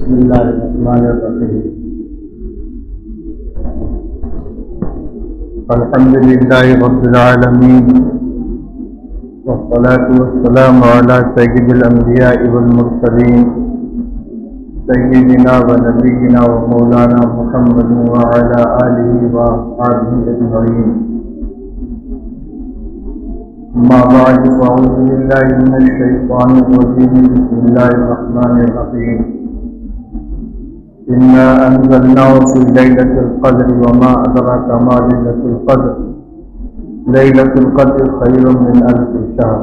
بسم اللہ الرحمن الرحیم الحمد للہ رب العالمین والصلاة والسلام علی سید الانبیاء والمرسلین سیدنا و نبینا و مولانا محمد وعلی آلہ و اصحابہ اجمعین اما بعد فاعوذ باللہ من الشیطان الرجیم بسم اللہ الرحمن الرحیم إنا أنزلناه في ليلة القدر وما أدراك ما ليلة القدر ليلة القدر خير من ألف شهر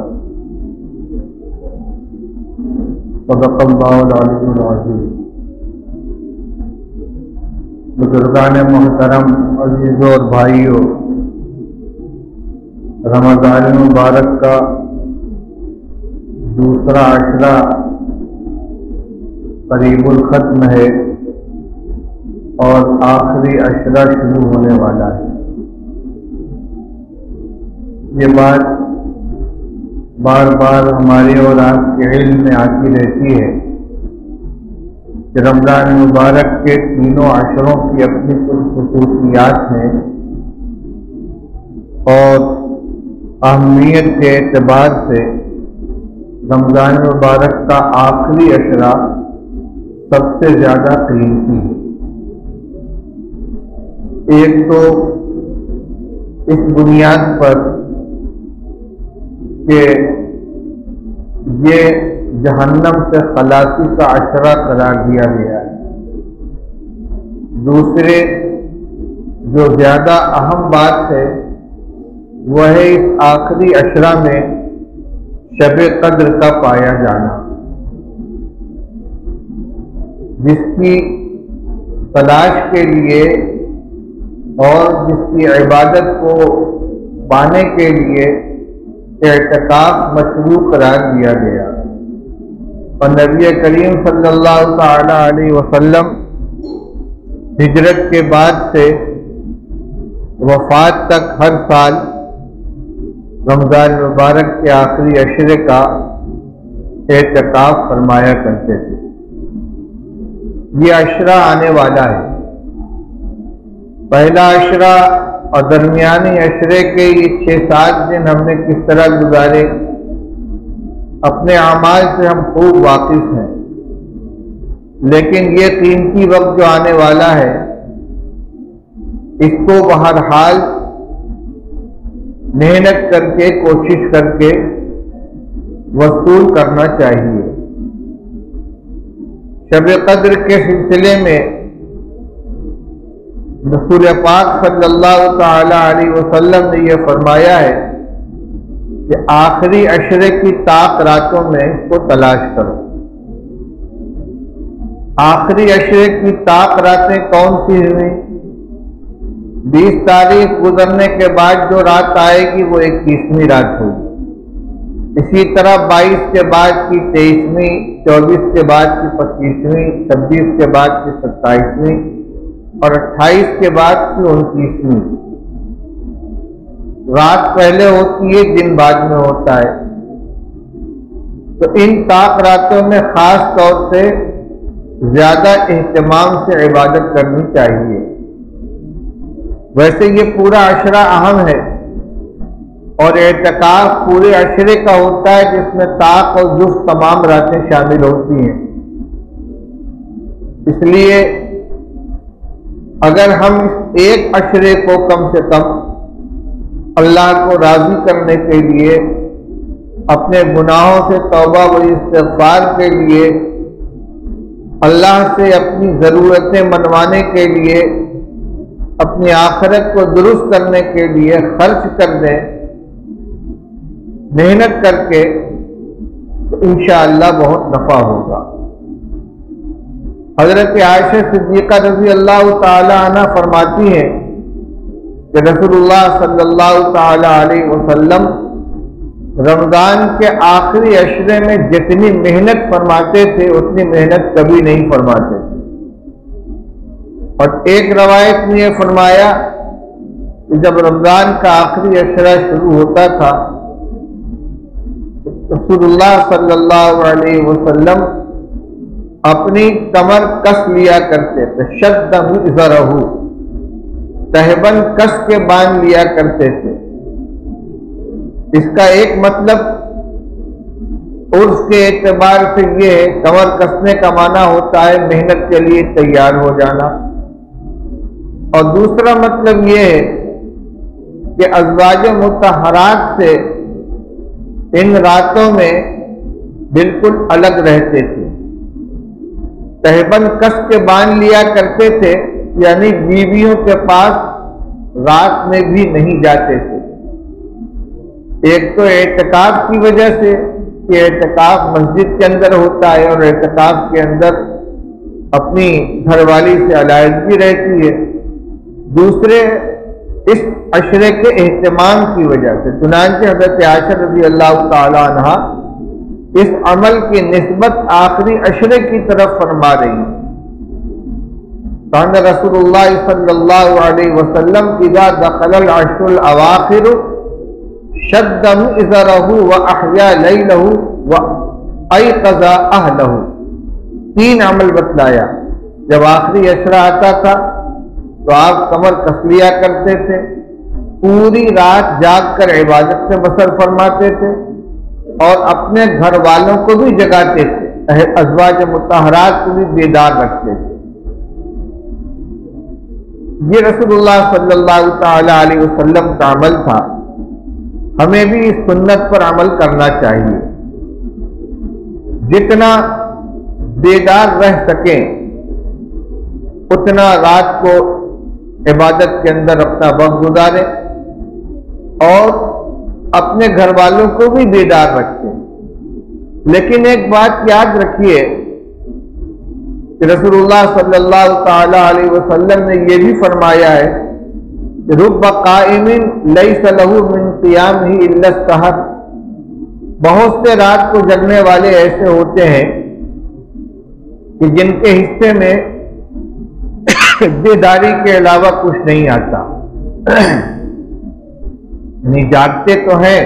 صدق الله العلي العظيم بزرگان محترم عزیزوں اور بھائیوں، رمضان مبارک کا دوسرا عشرہ قریب الختم ہے اور آخری عشرہ شروع ہونے والا ہے۔ یہ بات بار بار ہمارے اور آپ کے علم میں آتی رہتی ہے کہ رمضان مبارک کے تینوں عشروں کی اپنی کچھ خصوصیات ہیں اور اہمیت کے اعتبار سے رمضان مبارک کا آخری عشرہ سب سے زیادہ قیمتی ہے۔ ایک تو اس بنیاد پر کہ یہ جہنم سے خلاصی کا عشرہ قرار دیا گیا ہے۔ دوسرے جو زیادہ اہم بات ہے وہ ہے اس آخری عشرہ میں شب قدر کا پایا جانا، جس کی تلاش کے لیے اور جس کی عبادت کو پانے کے لیے اعتکاف مشروع قرار دیا گیا، اور نبی کریم صلی اللہ تعالی علیہ وسلم ہجرت کے بعد سے وفات تک ہر سال رمضان مبارک کے آخری عشرے کا اعتکاف فرمایا کرتے تھے۔ یہ عشرہ آنے والا ہے۔ پہلا عشرہ اور درمیانی عشرے کے یہ 6-7 دن ہم نے کس طرح گزارے، اپنے اعمال سے ہم خوب واقف ہیں، لیکن یہ قیمتی وقت جو آنے والا ہے اس کو بہرحال محنت کر کے کوشش کر کے وصول کرنا چاہیے۔ شب قدر کے سلسلے میں رسول پاک صلی اللہ تعالی علیہ وسلم نے یہ فرمایا ہے کہ آخری عشرے کی طاق راتوں میں اس کو تلاش کرو۔ آخری عشرے کی طاق راتیں کون سی ہوئیں؟ 20 تاریخ گزرنے کے بعد جو رات آئے گی وہ 21ویں رات ہوگی، اسی طرح 22 کے بعد کی 23ویں، 24 کے بعد کی 25ویں، 26 کے بعد کی 27ویں اور 28 کے بعد کی 29ویں۔ رات پہلے ہوتی ہے، دن بعد میں ہوتا ہے، تو ان طاق راتوں میں خاص طور سے زیادہ اہتمام سے عبادت کرنی چاہیے۔ ویسے یہ پورا عشرہ اہم ہے اور اعتکاف پورے عشرے کا ہوتا ہے جس میں طاق اور جفت تمام راتیں شامل ہوتی ہیں۔ اس لیے اگر ہم اس ایک عشرے کو کم سے کم اللہ کو راضی کرنے کے لیے، اپنے گناہوں سے توبہ و استغفار کے لیے، اللہ سے اپنی ضرورتیں منوانے کے لیے، اپنی آخرت کو درست کرنے کے لیے خرچ کر دیں محنت کر کے، تو انشاءاللہ بہت نفع ہوگا۔ حضرت عائشہ صدیقہ رضی اللہ تعالی عنہ فرماتی ہیں کہ رسول اللہ صلی اللہ تعالی علیہ وسلم رمضان کے آخری عشرے میں جتنی محنت فرماتے تھے اتنی محنت کبھی نہیں فرماتے تھے۔ اور ایک روایت میں یہ فرمایا کہ جب رمضان کا آخری عشرہ شروع ہوتا تھا رسول اللہ صلی اللہ علیہ وسلم اپنی کمر کس لیا کرتے تھے، شد مئزرہ، تہبند کس کے باندھ لیا کرتے تھے۔ اس کا ایک مطلب عرف کے اعتبار سے یہ ہے، کمر کسنے کا معنی ہوتا ہے محنت کے لیے تیار ہو جانا، اور دوسرا مطلب یہ ہے کہ ازواج مطہرات سے ان راتوں میں بالکل الگ رہتے تھے، تہبند کس کے باندھ لیا کرتے تھے، یعنی بیویوں کے پاس رات میں بھی نہیں جاتے تھے۔ ایک تو اعتکاف کی وجہ سے کہ اعتکاف مسجد کے اندر ہوتا ہے اور اعتکاف کے اندر اپنی گھر والی سے علیحدگی رہتی ہے، دوسرے اس عشرے کے اہتمام کی وجہ سے۔ چنانچہ حضرت عائشہ رضی اللہ تعالی عنہا اس عمل کی نسبت آخری عشرے کی طرف فرما رہی ہیں۔ کان رسول اللہ صلی اللہ علیہ وسلم اذا دخل العشر الاواخر شد مئزرہ واحیا لیلہ وایقظ اہلہ۔ تین عمل بتلایا، جب آخری عشرہ آتا تھا تو آپ کمر کس لیا کرتے تھے، پوری رات جاگ کر عبادت سے بسر فرماتے تھے، اور اپنے گھر والوں کو بھی جگاتے تھے، ازواج مطہرات کو بھی بیدار رکھتے تھے۔ یہ رسول اللہ صلی اللہ تعالی علیہ وسلم کا عمل تھا، ہمیں بھی اس سنت پر عمل کرنا چاہیے۔ جتنا بیدار رہ سکیں اتنا رات کو عبادت کے اندر اپنا وقت گزاریں، اور اپنے گھر والوں کو بھی بیدار رکھیں۔ لیکن ایک بات یاد رکھیے کہ رسول اللہ صلی اللہ تعالی علیہ وسلم نے یہ بھی فرمایا ہے کہ رب قائم لیس لہ من قیامہ الا السحر، بہت سے رات کو جگنے والے ایسے ہوتے ہیں کہ جن کے حصے میں بیداری کے علاوہ کچھ نہیں آتا، یعنی جاگتے تو ہیں،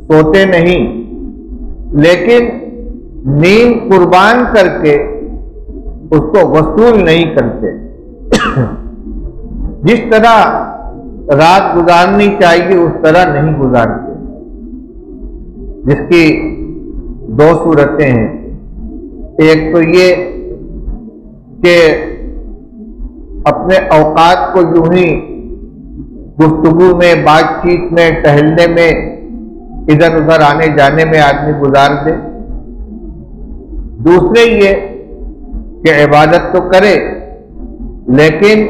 سوتے نہیں، لیکن نیند قربان کر کے اس کو وصول نہیں کرتے۔ جس طرح رات گزارنی چاہیے اس طرح نہیں گزارتے، جس کی دو صورتیں ہیں۔ ایک تو یہ کہ اپنے اوقات کو یوں ہی گفتگو میں، بات چیت میں، ٹہلنے میں، ادھر ادھر آنے جانے میں آدمی گزار دے۔ دوسرے یہ کہ عبادت تو کرے لیکن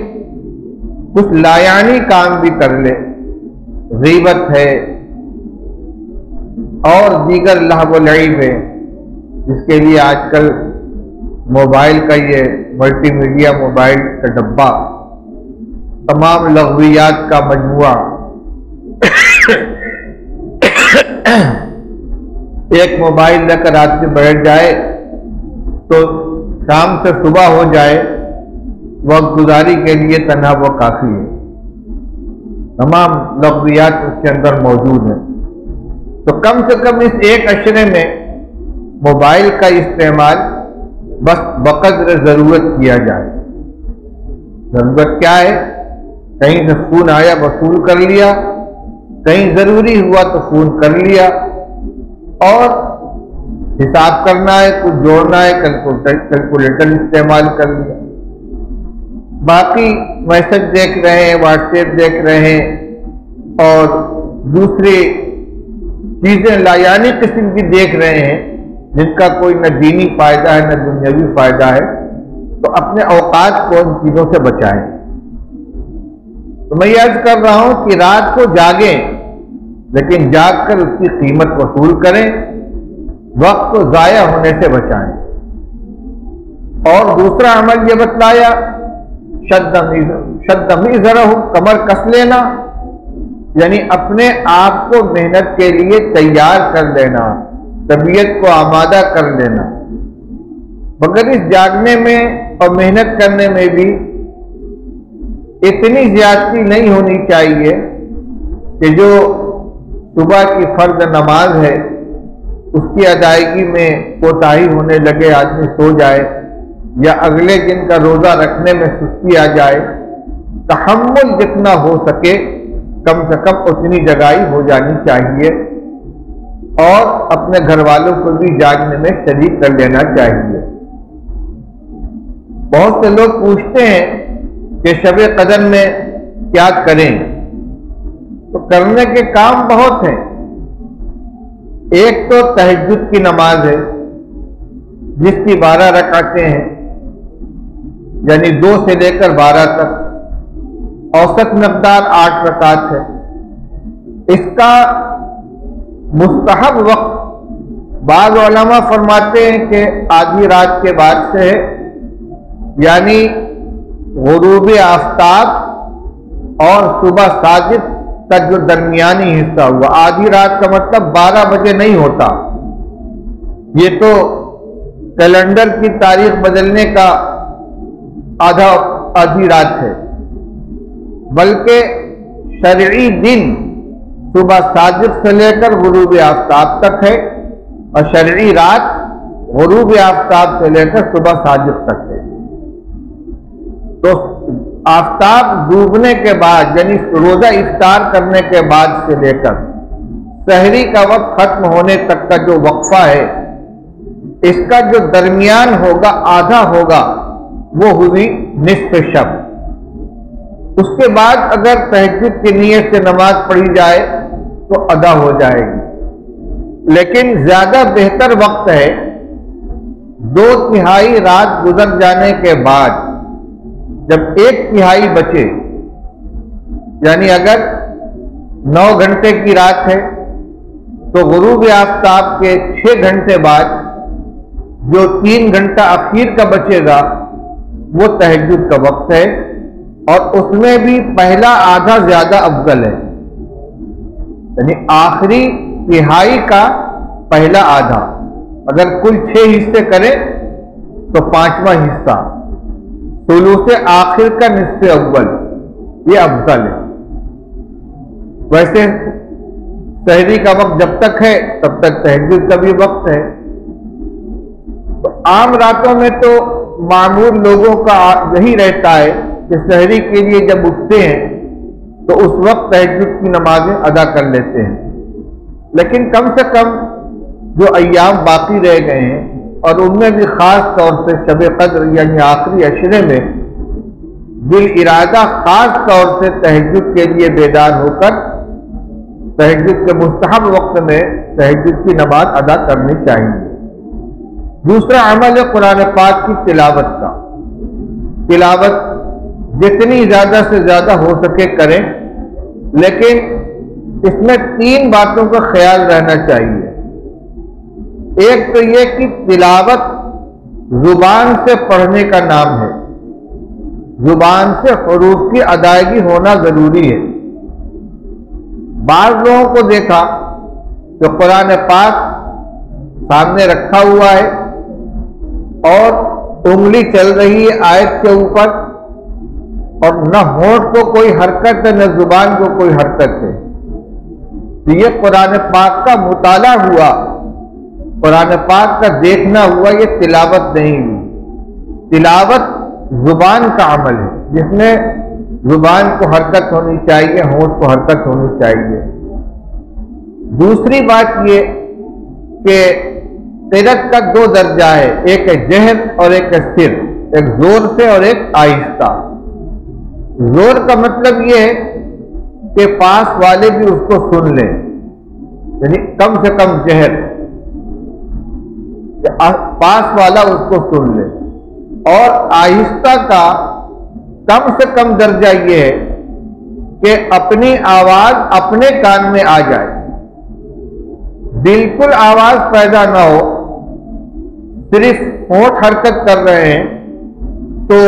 کچھ لایانی کام بھی کر لے، غیبت ہے اور دیگر لہو و لعب ہے، جس کے لیے آج کل موبائل کا یہ ملٹی میڈیا موبائل کا ڈبہ، تمام لغویات کا مجموعہ، ایک موبائل لے کر آدمی بیٹھ جائے تو شام سے صبح ہو جائے، وقت گزاری کے لیے تنہا وہ کافی ہے، تمام لغویات اس کے اندر موجود ہیں۔ تو کم سے کم اس ایک عشرے میں موبائل کا استعمال بس بقدر ضرورت کیا جائے۔ ضرورت کیا ہے؟ کہیں سے فون آیا وصول کر لیا، کہیں ضروری ہوا تو فون کر لیا، اور حساب کرنا ہے، کچھ جوڑنا ہے، کیلکولیٹر استعمال کر لیا۔ باقی میسج دیکھ رہے ہیں، واٹس ایپ دیکھ رہے ہیں، اور دوسری چیزیں لایانی قسم کی دیکھ رہے ہیں جن کا کوئی نہ دینی فائدہ ہے نہ دنیاوی فائدہ ہے، تو اپنے اوقات کو ان چیزوں سے بچائیں۔ تو میں یہ عرض کر رہا ہوں کہ رات کو جاگیں لیکن جاگ کر اس کی قیمت وصول کریں، وقت کو ضائع ہونے سے بچائیں۔ اور دوسرا عمل یہ بتلایا شد مئزرہ، کمر کس لینا، یعنی اپنے آپ کو محنت کے لیے تیار کر لینا، طبیعت کو آمادہ کر لینا۔ مگر اس جاگنے میں اور محنت کرنے میں بھی اتنی زیادتی نہیں ہونی چاہیے کہ جو صبح کی فرض نماز ہے اس کی ادائیگی میں کوتاہی ہونے لگے، آدمی سو جائے یا اگلے دن کا روزہ رکھنے میں سستی آ جائے، تحمل جتنا ہو سکے کم سے کم اتنی جگائی ہو جانی چاہیے، اور اپنے گھر والوں کو بھی جاگنے میں شریک کر لینا چاہیے۔ بہت سے لوگ پوچھتے ہیں کہ شب قدر میں کیا کریں، تو کرنے کے کام بہت ہیں۔ ایک تو تہجد کی نماز ہے جس کی 12 رکعتیں ہیں، یعنی 2 سے لے کر 12 تک، اوسط مقدار 8 رکعت ہے۔ اس کا مستحب وقت بعض علماء فرماتے ہیں کہ آدھی رات کے بعد سے ہے، یعنی غروب آفتاب اور صبح صادق کا جو درمیانی حصہ ہوا۔ آدھی رات کا مطلب 12 بجے نہیں ہوتا، یہ تو کیلنڈر کی تاریخ بدلنے کا آدھی رات ہے، بلکہ شرعی دن صبح صادق سے لے کر غروب آفتاب تک ہے، اور شرعی رات غروب آفتاب سے لے کر صبح صادق تک ہے۔ تو آفتاب ڈوبنے کے بعد، یعنی روزہ افطار کرنے کے بعد سے لے کر سحری کا وقت ختم ہونے تک کا جو وقفہ ہے، اس کا جو درمیان ہوگا، آدھا ہوگا، وہ ہوئی نصف شب۔ اس کے بعد اگر تہجد کی نیت سے نماز پڑھی جائے تو ادا ہو جائے گی، لیکن زیادہ بہتر وقت ہے 2/3 رات گزر جانے کے بعد، جب 1/3 بچے، یعنی اگر 9 گھنٹے کی رات ہے تو غروب آفتاب کے 6 گھنٹے بعد جو 3 گھنٹہ اخیر کا بچے گا وہ تہجد کا وقت ہے، اور اس میں بھی پہلا آدھا زیادہ افضل ہے، یعنی آخری تہائی کا پہلا آدھا۔ اگر کل 6 حصے کرے تو 5واں حصہ، ثلث آخر کا نصف اول، یہ افضل ہے۔ ویسے سحری کا وقت جب تک ہے تب تک تہجد کا بھی وقت ہے۔ تو عام راتوں میں تو معمول لوگوں کا یہی رہتا ہے کہ سحری کے لیے جب اٹھتے ہیں تو اس وقت تہجد کی نمازیں ادا کر لیتے ہیں، لیکن کم سے کم جو ایام باقی رہ گئے ہیں، اور ان میں بھی خاص طور سے شب قدر یعنی آخری عشرے میں بالارادہ خاص طور سے تہجد کے لیے بیدار ہو کر تہجد کے مستحب وقت میں تہجد کی نماز ادا کرنی چاہیے۔ دوسرا عمل ہے قرآن پاک کی تلاوت کا۔ تلاوت جتنی زیادہ سے زیادہ ہو سکے کریں، لیکن اس میں 3 باتوں کا خیال رہنا چاہیے۔ ایک تو یہ کہ تلاوت زبان سے پڑھنے کا نام ہے، زبان سے حروف کی ادائیگی ہونا ضروری ہے۔ بعض لوگوں کو دیکھا کہ قرآن پاک سامنے رکھا ہوا ہے اور انگلی چل رہی ہے آیت کے اوپر، اور نہ ہونٹ کو کوئی حرکت ہے نہ زبان کو کوئی حرکت ہے، تو یہ قرآن پاک کا مطالعہ ہوا، قرآن پاک کا دیکھنا ہوا، یہ تلاوت نہیں ہوئی۔ تلاوت زبان کا عمل ہے جس میں زبان کو حرکت ہونی چاہیے، ہونٹ کو حرکت ہونی چاہیے۔ دوسری بات یہ کہ قرأت کا 2 درجہ ہے، ایک ہے جہر اور ایک ہے سر، ایک زور سے اور ایک آہستہ۔ زور کا مطلب یہ ہے کہ پاس والے بھی اس کو سن لیں، یعنی کم سے کم جہر، پاس والا اس کو سن لے۔ اور آہستہ کا کم سے کم درجہ یہ ہے کہ اپنی آواز اپنے کان میں آ جائے، بالکل آواز پیدا نہ ہو، صرف ہونٹ حرکت کر رہے ہیں تو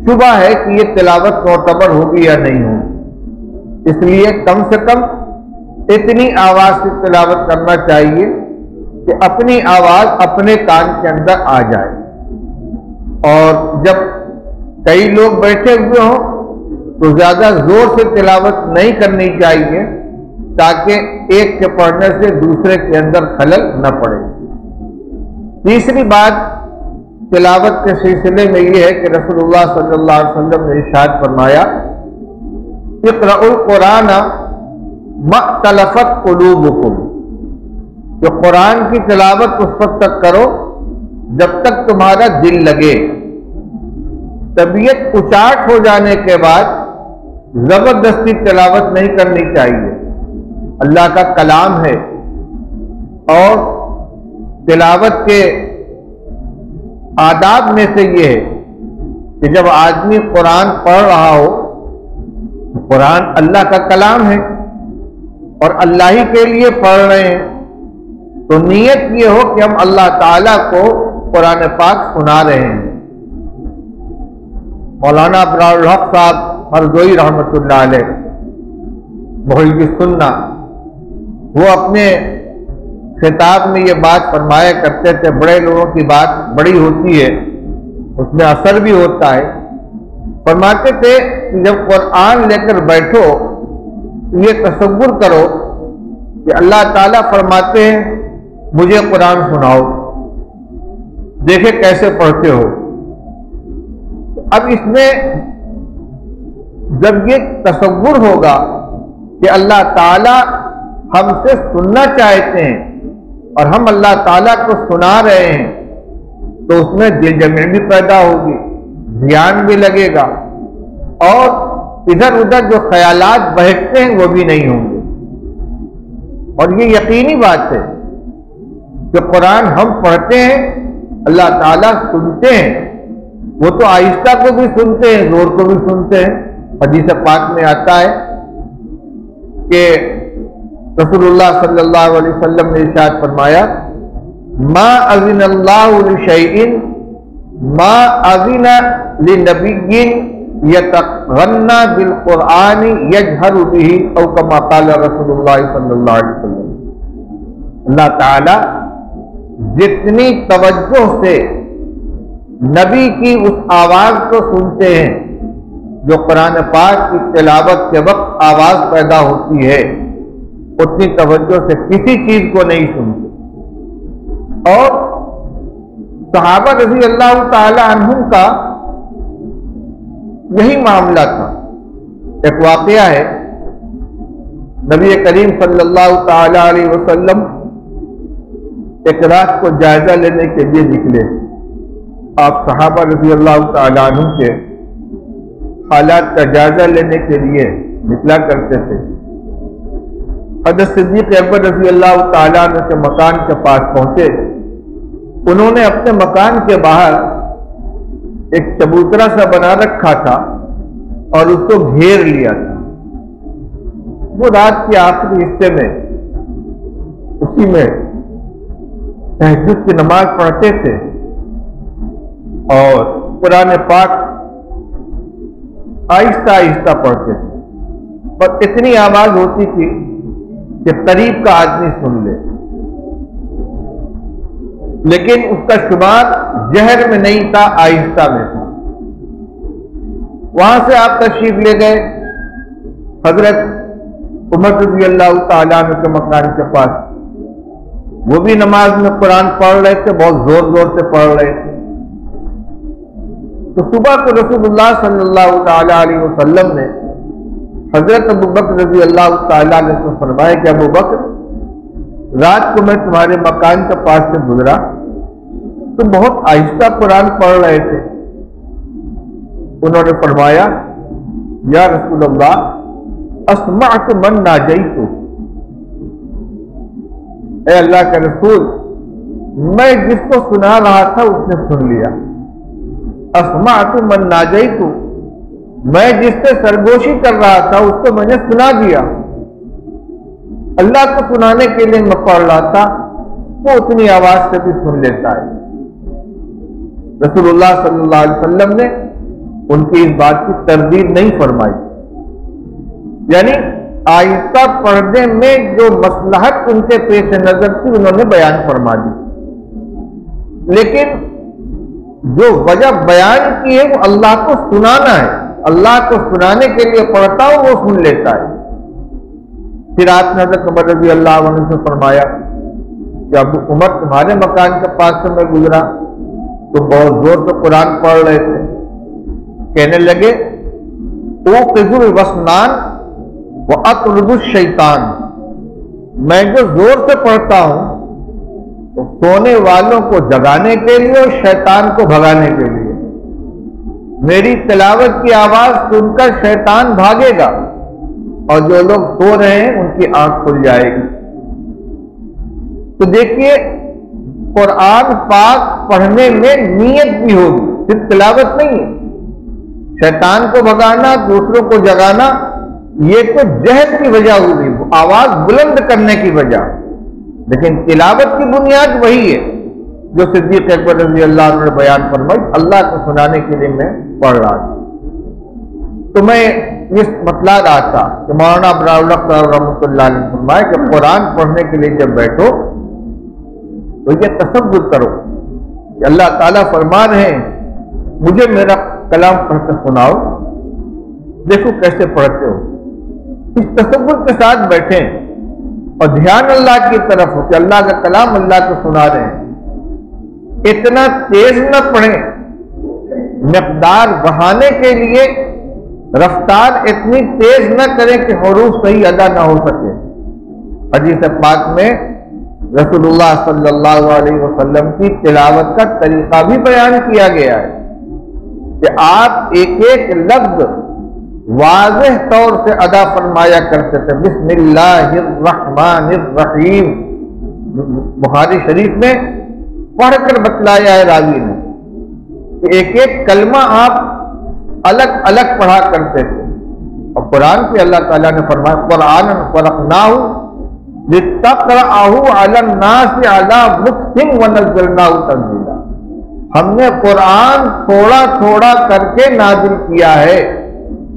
شبہ ہے کہ یہ تلاوت معتبر ہوگی یا نہیں ہوگی۔ اس لیے کم سے کم اتنی آواز سے تلاوت کرنا چاہیے کہ اپنی آواز اپنے کان کے اندر آ جائے۔ اور جب کئی لوگ بیٹھے ہوئے ہوں تو زیادہ زور سے تلاوت نہیں کرنی چاہیے، تاکہ ایک کے پڑھنے سے دوسرے کے اندر خلل نہ پڑے۔ تیسری بات تلاوت کے سلسلے میں یہ ہے کہ رسول اللہ صلی اللہ علیہ وسلم نے ارشاد فرمایا اقرأوا القرآن ما اختلفت قلوبکم، کہ قرآن کی تلاوت اس وقت تک کرو جب تک تمہارا دل لگے۔ طبیعت اچاٹ ہو جانے کے بعد زبردستی تلاوت نہیں کرنی چاہیے، اللہ کا کلام ہے، اور تلاوت کے آداب میں سے یہ ہے کہ جب آدمی قرآن پڑھ رہا ہو، قرآن اللہ کا کلام ہے اور اللہ ہی کے لیے پڑھ رہے ہیں، تو نیت یہ ہو کہ ہم اللہ تعالیٰ کو قرآن پاک سنا رہے ہیں۔ مولانا ابرار الحق صاحب مرزوئی رحمۃ اللہ علیہ محب السنہ، وہ اپنے خطاب میں یہ بات فرمایا کرتے تھے، بڑے لوگوں کی بات بڑی ہوتی ہے، اس میں اثر بھی ہوتا ہے۔ فرماتے تھے کہ جب قرآن لے کر بیٹھو یہ تصور کرو کہ اللہ تعالیٰ فرماتے ہیں مجھے قرآن سناؤ، دیکھے کیسے پڑھتے ہو۔ اب اس میں جب یہ تصور ہوگا کہ اللہ تعالیٰ ہم سے سننا چاہتے ہیں اور ہم اللہ تعالیٰ کو سنا رہے ہیں، تو اس میں دل جمعی بھی پیدا ہوگی، دھیان بھی لگے گا، اور ادھر ادھر جو خیالات بہکتے ہیں وہ بھی نہیں ہوں گے۔ اور یہ یقینی بات ہے کہ قرآن ہم پڑھتے ہیں، اللہ تعالیٰ سنتے ہیں، وہ تو آہستہ کو بھی سنتے ہیں، زور کو بھی سنتے ہیں۔ حدیث پاک میں آتا ہے کہ رسول اللہ صلی اللہ علیہ وسلم نے ارشاد فرمایا ما اذن اللہ لشیء ما اذن لنبی یتغنى بالقرآن یجہر به او کما قال رسول اللہ صلی اللہ علیہ وسلم۔ اللہ تعالی جتنی توجہ سے نبی کی اس آواز کو سنتے ہیں جو قرآن پاک کی تلاوت کے وقت آواز پیدا ہوتی ہے، اتنی توجہ سے کسی چیز کو نہیں سنتے۔ اور صحابہ رضی اللہ تعالی عنہم کا یہی معاملہ تھا۔ ایک واقعہ ہے، نبی کریم صلی اللہ تعالی علیہ وسلم ایک رات کو جائزہ لینے کے لیے نکلے۔ آپ صحابہ رضی اللہ تعالی عنہ کے حالات کا جائزہ لینے کے لیے نکلا کرتے تھے۔ حضرت صدیق اکبر رضی اللہ تعالیٰ عنہ کے مکان کے پاس پہنچے۔ انہوں نے اپنے مکان کے باہر ایک چبوترا سا بنا رکھا تھا اور اس کو گھیر لیا تھا۔ وہ رات کے آخری حصے میں اسی میں تہجد کی نماز پڑھتے تھے اور قرآن پاک آہستہ آہستہ پڑھتے تھے، اور اتنی آواز ہوتی تھی کہ قریب کا آدمی سن لے، لیکن اس کا شمار جہر میں نہیں تھا، آہستہ میں تھا۔ وہاں سے آپ تشریف لے گئے حضرت عمر رضی اللہ تعالیٰ عنہ کے مکان کے پاس۔ وہ بھی نماز میں قرآن پڑھ رہے تھے، بہت زور زور سے پڑھ رہے تھے۔ تو صبح کو رسول اللہ صلی اللہ تعالیٰ علیہ وسلم نے حضرت ابو بکر رضی اللہ تعالیٰ عنہ سے فرمایا کہ ابو بکر، رات کو میں تمہارے مکان کے پاس سے گزرا، تم بہت آہستہ قرآن پڑھ رہے تھے۔ انہوں نے فرمایا یا رسول اللہ اسمعت من ناجیت، اے اللہ کے رسول، میں جس کو سنا رہا تھا اس نے سن لیا۔ اسمعت من ناجیت، میں جس سے سرگوشی کر رہا تھا اس کو میں نے سنا دیا۔ اللہ کو سنانے کے لیے میں پڑھ رہا تھا، وہ اتنی آواز سے بھی سن لیتا ہے۔ رسول اللہ صلی اللہ علیہ وسلم نے ان کی اس بات کی تردید نہیں فرمائی، یعنی آہستہ پڑھنے میں جو مصلحت ان کے پیش نظر تھی انہوں نے بیان فرما دی، لیکن جو وجہ بیان کی ہے وہ اللہ کو سنانا ہے، اللہ کو سنانے کے لیے پڑھتا ہوں وہ سن لیتا ہے۔ پھر آپ نے حضرت عمر رضی اللہ عنہ سے فرمایا کہ ابو عمر تمہارے مکان کے پاس سے میں گزرا تو بہت زور سے قرآن پڑھ رہے تھے، کہنے لگے اوقظ الوسنان واطرد الشیطان، میں جو زور سے پڑھتا ہوں تو سونے والوں کو جگانے کے لیے اور شیطان کو بھگانے کے لیے، میری تلاوت کی آواز سن کر شیطان بھاگے گا اور جو لوگ سو رہے ہیں ان کی آنکھ کھل جائے گی۔ تو دیکھیے قرآن پاک پڑھنے میں نیت بھی ہوگی، صرف تلاوت نہیں ہے۔ شیطان کو بھگانا، دوسروں کو جگانا، یہ تو جہل کی وجہ ہوگی، آواز بلند کرنے کی وجہ، لیکن تلاوت کی بنیاد وہی ہے جو صدیق اکبر رضی اللہ عنہ نے بیان فرمائی، اللہ کو سنانے کے لیے میں پڑھ رہا تھا۔ تو میں یہ بتلا رہا تھا کہ مولانا ابراہیم صاحب رحمۃ اللہ علیہ نے فرمایا کہ قرآن پڑھنے کے لیے جب بیٹھو تو یہ تصور کرو کہ اللہ تعالیٰ فرما رہے ہیں مجھے میرا کلام پڑھ کر سناؤ، دیکھو کیسے پڑھتے ہو، اس تصور کے ساتھ بیٹھیں اور دھیان اللہ کی طرف ہو کہ اللہ کا کلام اللہ کو سنا رہے ہیں۔ اتنا تیز نہ پڑھیں، مقدار بڑھانے کے لیے رفتار اتنی تیز نہ کریں کہ حروف صحیح ادا نہ ہو سکے۔ حدیث پاک میں رسول اللہ صلی اللہ علیہ وسلم کی تلاوت کا طریقہ بھی بیان کیا گیا ہے کہ آپ ایک ایک لفظ واضح طور سے ادا فرمایا کرتے تھے، بسم اللہ الرحمن الرحیم، بخاری شریف میں پڑھ کر بتلایا ہے راوی نے کہ ایک ایک کلمہ آپ الگ الگ پڑھا کرتے تھے۔ اور قرآن پہ اللہ تعالیٰ نے فرمایا قرآن فرقناہ لتقرأہ علی الناس علی مکث ونزلناہ تنزیلا، ہم نے قرآن تھوڑا تھوڑا کر کے نازل کیا ہے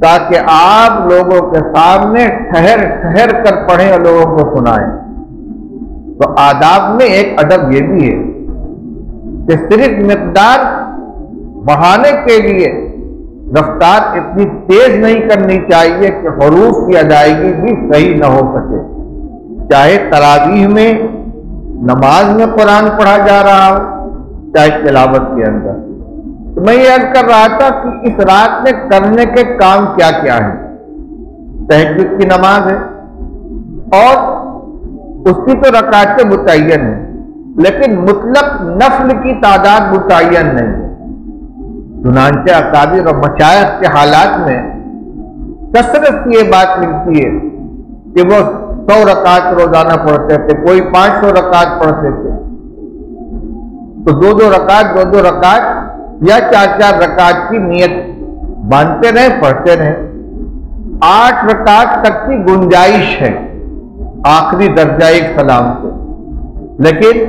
تاکہ آپ لوگوں کے سامنے ٹھہر ٹھہر کر پڑھیں اور لوگوں کو سنائیں۔ تو آداب میں ایک ادب یہ بھی ہے کہ صرف مقدار بڑھانے کے لیے رفتار اتنی تیز نہیں کرنی چاہیے کہ حروف کی ادائیگی بھی صحیح نہ ہو سکے، چاہے تراویح میں نماز میں قرآن پڑھا جا رہا ہو چاہے تلاوت کے اندر۔ تو میں یہ عرض کر رہا تھا کہ اس رات میں کرنے کے کام کیا کیا ہیں۔ تہجد کی نماز ہے اور اس کی تو رکعتیں متعین ہیں، لیکن مطلق نفل کی تعداد متعین نہیں ہے۔ چنانچہ اکابر اور مشائخ کے حالات میں کثرت کی یہ بات ملتی ہے کہ وہ 100 رکعت روزانہ پڑھتے تھے، کوئی 500 رکعت پڑھتے تھے، تو دو رکعت یا 4 رکعت کی نیت باندھتے رہے، پڑھتے رہے۔ 8 رکعت تک کی گنجائش ہے آخری درجہ ایک سلام سے، لیکن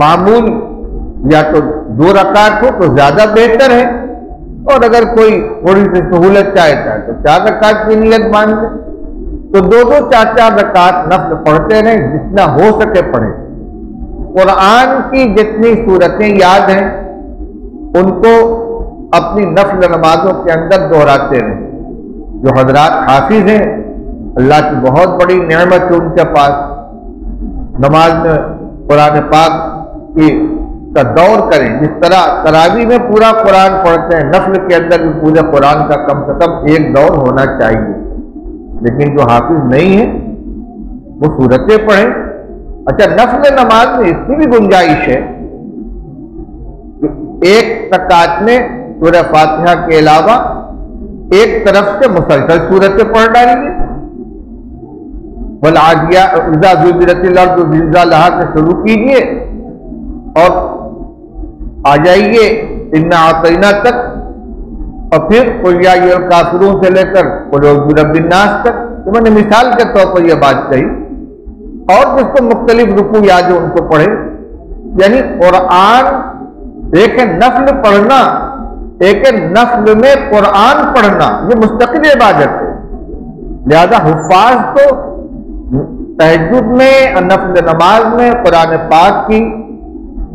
معمول یا تو 2 رکعت ہو تو زیادہ بہتر ہے، اور اگر کوئی تھوڑی سی سہولت چاہتا ہے تو 4 رکعت کی نیت باندھ لے۔ تو 4 رکعت نفل پڑھتے رہیں، جتنا ہو سکے پڑھیں۔ قرآن کی جتنی سورتیں یاد ہیں ان کو اپنی نفل نمازوں کے اندر دہراتے رہیں۔ جو حضرات حافظ ہیں اللہ کی بہت بڑی نعمت ہے ان کے پاس، نماز میں قرآن پاک کا دور کریں۔ جس طرح تراویح میں پورا قرآن پڑھتے ہیں، نفل کے اندر بھی پورے قرآن کا کم سے کم ایک دور ہونا چاہیے، لیکن جو حافظ نہیں ہے وہ سورتیں پڑھیں۔ اچھا، نفل نماز میں اس کی بھی گنجائش ہے کہ ایک رکعت میں سورہ فاتحہ کے علاوہ ایک طرف سے مسلسل سورتیں پڑھ ڈالیے۔ والعادیات اذا زلزلت الارض زلزالہا سے شروع کیجیے اور آ جائیے انا اعطیناک تک، اور پھر قل یا ایھا الکافرون سے لے کر قل اعوذ برب الناس تک۔ تو میں نے مثال کے طور پر یہ بات کہی، اور جس کو مختلف رکوع یاد ہو ان کو پڑھے۔ یعنی قرآن ایک ہے نفل پڑھنا، ایک ہے نفل میں قرآن پڑھنا، یہ مستقل عبادت ہے۔ لہذا حفاظ تو تہجد میں اور نفل نماز میں قرآن پاک کی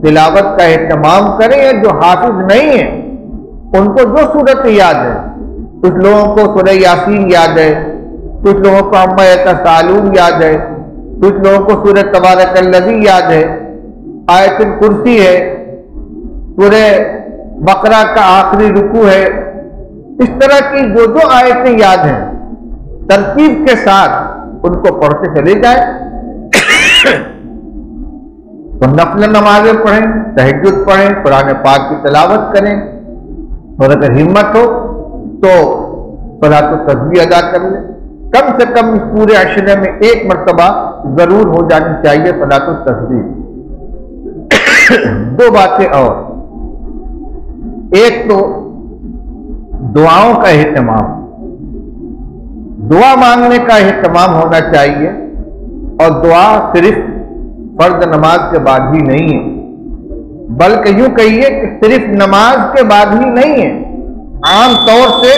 تلاوت کا اہتمام کریں۔ جو حافظ نہیں ہیں ان کو جو سورت یاد ہے، کچھ لوگوں کو سورہ یاسین یاد ہے، کچھ لوگوں کو عما یتساءلون یاد ہے، کچھ لوگوں کو سورہ تبارک الذی یاد ہے، آیت الکرسی ہے، سورہ بقرہ کا آخری رکوع ہے۔ اس طرح کی جو آیتیں یاد ہیں ترتیب کے ساتھ ان کو پڑھتے چلے جائیں۔ تو نفل نمازیں پڑھیں، تہجد پڑھیں، قرآن پاک کی تلاوت کریں، اور اگر ہمت ہو تو صلاۃ التسبیح ادا کر لیں۔ کم سے کم اس پورے عشرے میں ایک مرتبہ ضرور ہو جانی چاہیے صلاۃ التسبیح۔ دو باتیں اور، ایک تو دعاؤں کا اہتمام، دعا مانگنے کا اہتمام ہونا چاہیے، اور دعا صرف فرض نماز کے بعد ہی نہیں ہے، بلکہ یوں کہیے کہ صرف نماز کے بعد ہی نہیں ہے۔ عام طور سے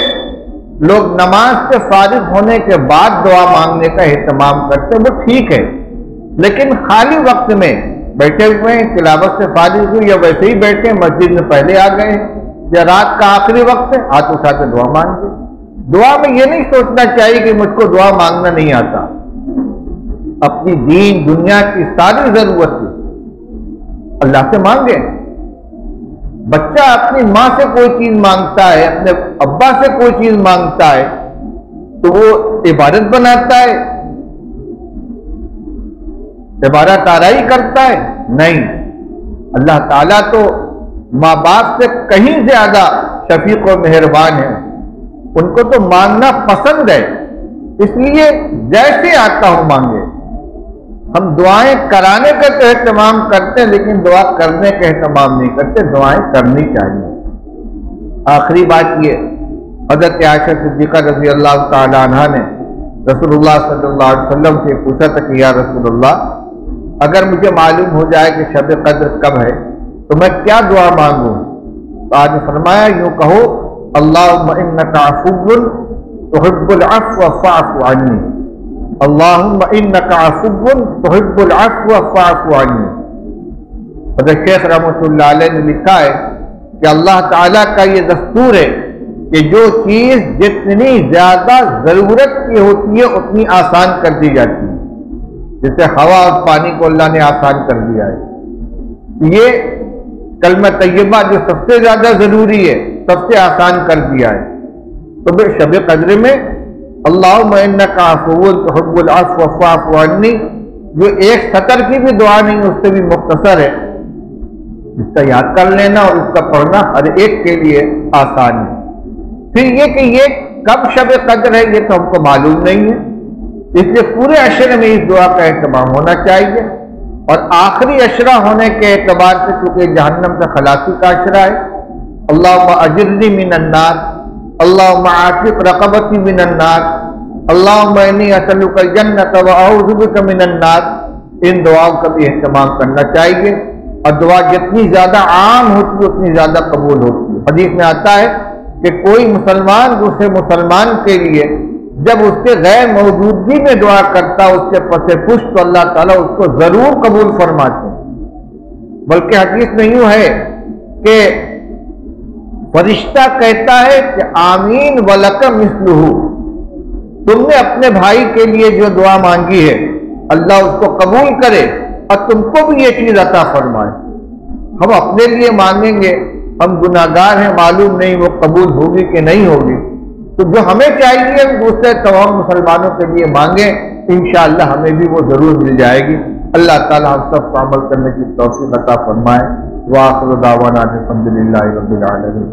لوگ نماز سے فارغ ہونے کے بعد دعا مانگنے کا اہتمام کرتے ہیں، وہ ٹھیک ہے، لیکن خالی وقت میں بیٹھے ہوئے ہیں، تلاوت سے فارغ ہوئے یا ویسے ہی بیٹھے ہیں، مسجد میں پہلے آ گئے ہیں، یا رات کا آخری وقت ہے، ہاتھ اٹھا کے دعا مانگے۔ دعا میں یہ نہیں سوچنا چاہیے کہ مجھ کو دعا مانگنا نہیں آتا۔ اپنی دین دنیا کی ساری ضرورت اللہ سے مانگے۔ بچہ اپنی ماں سے کوئی چیز مانگتا ہے، اپنے ابا سے کوئی چیز مانگتا ہے تو وہ عبادت بناتا ہے، عبادت آرائی کرتا ہے؟ نہیں، اللہ تعالیٰ تو ماں باپ سے کہیں زیادہ شفیق و مہربان ہے، ان کو تو مانگنا پسند ہے، اس لیے جیسے آتا ہو مانگے۔ ہم دعائیں کرانے کا تو اہتمام کرتے ہیں، لیکن دعا کرنے کا اہتمام نہیں کرتے، دعائیں کرنی چاہیے۔ آخری بات یہ، حضرت عائشہ صدیقہ رضی اللہ تعالی عنہا نے رسول اللہ صلی اللہ علیہ وسلم سے پوچھا تھا کہ یا رسول اللہ، اگر مجھے معلوم ہو جائے کہ شب قدر کب ہے تو میں کیا دعا مانگوں؟ تو آپ نے فرمایا یوں کہو، اللہم انک عفو تحب العفو فاعف عنی، اللہم انک عفو تحب العفو فاعف عنی۔ حضرت شیخ رحمۃ اللہ علیہ نے لکھا ہے کہ اللہ تعالیٰ کا یہ دستور ہے کہ جو چیز جتنی زیادہ ضرورت کی ہوتی ہے اتنی آسان کر دی جاتی ہے، جیسے ہوا اور پانی کو اللہ نے آسان کر دیا ہے، یہ کلمہ طیبہ جو سب سے زیادہ ضروری ہے سب سے آسان کر دیا ہے۔ تو پھر شب قدر میں اللہم انک عفو تحب العفو فاعف عنی جو ایک سطر کی بھی دعا نہیں، اس سے بھی مختصر ہے، اس کا یاد کر لینا اور اس کا پڑھنا ہر ایک کے لیے آسان ہے۔ پھر یہ کہ یہ کب شب قدر ہے یہ تو ہم کو معلوم نہیں ہے، اس لیے پورے عشرے میں اس دعا کا اہتمام ہونا چاہیے، اور آخری عشرہ ہونے کے اعتبار سے چونکہ جہنم سے خلاصی کا عشرہ ہے، اللہم اجرنی من النار، اللہم عاتق رقبتی من النار، اللہم انی اسألک الجنۃ واعوذ بک من النار، ان دعاؤں کا بھی اہتمام کرنا چاہیے، اور دعا جتنی زیادہ عام ہوتی ہے اتنی زیادہ قبول ہوتی ہے۔ حدیث میں آتا ہے کہ کوئی مسلمان دوسرے مسلمان کے لیے جب اس کے غیر موجودگی میں دعا کرتا ہے اس کے پس پشت تو اللہ تعالیٰ اس کو ضرور قبول فرماتے ہیں۔ بلکہ حدیث میں یوں ہے کہ فرشتہ کہتا ہے کہ آمین ولک مثلہ، تم نے اپنے بھائی کے لیے جو دعا مانگی ہے اللہ اس کو قبول کرے اور تم کو بھی یہ چیز عطا فرمائے۔ ہم اپنے لیے مانگیں گے، ہم گناہگار ہیں، معلوم نہیں وہ قبول ہوگی کہ نہیں ہوگی، تو جو ہمیں چاہیے دوسرے تمام مسلمانوں کے لیے مانگیں، انشاءاللہ ہمیں بھی وہ ضرور مل جائے گی۔ اللہ تعالی ہم سب کو عمل کرنے کی توفیق عطا فرمائے۔ وآخر دعوانا الحمدللہ رب العالمین۔